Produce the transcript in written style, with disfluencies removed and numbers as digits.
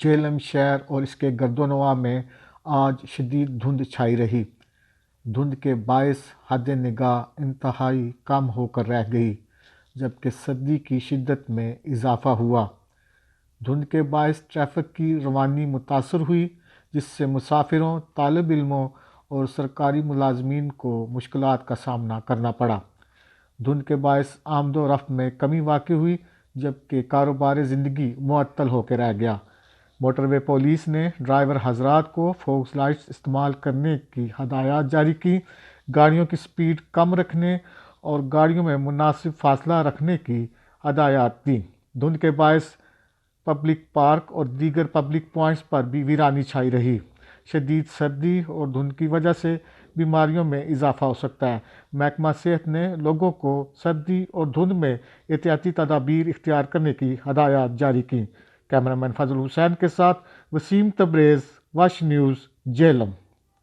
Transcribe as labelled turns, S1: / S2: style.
S1: جہلم شہر اور اس کے گرد و نواح میں آج شدید دھند چھائی رہی۔ دھند کے باعث حد نگاہ انتہائی کم ہو کر رہ گئی، جبکہ سردی کی شدت میں اضافہ ہوا۔ دھند کے باعث ٹریفک کی روانی متاثر ہوئی، جس سے مسافروں، طالب علموں اور سرکاری ملازمین کو مشکلات کا سامنا کرنا پڑا۔ دھند کے باعث آمد و رفت میں کمی واقع ہوئی، جبکہ کاروبار زندگی معطل ہو کے رہ گیا۔ موٹر وے پولیس نے ڈرائیور حضرات کو فوکس لائٹس استعمال کرنے کی ہدایات جاری کی، گاڑیوں کی سپیڈ کم رکھنے اور گاڑیوں میں مناسب فاصلہ رکھنے کی ہدایات دیں۔ دھند کے باعث پبلک پارک اور دیگر پبلک پوائنٹس پر بھی ویرانی چھائی رہی۔ شدید سردی اور دھند کی وجہ سے بیماریوں میں اضافہ ہو سکتا ہے۔ محکمہ صحت نے لوگوں کو سردی اور دھند میں احتیاطی تدابیر اختیار کرنے کی ہدایات جاری کی۔ کیمرہ مین فضل حسین کے ساتھ وسیم تبریز، وش نیوز، جہلم۔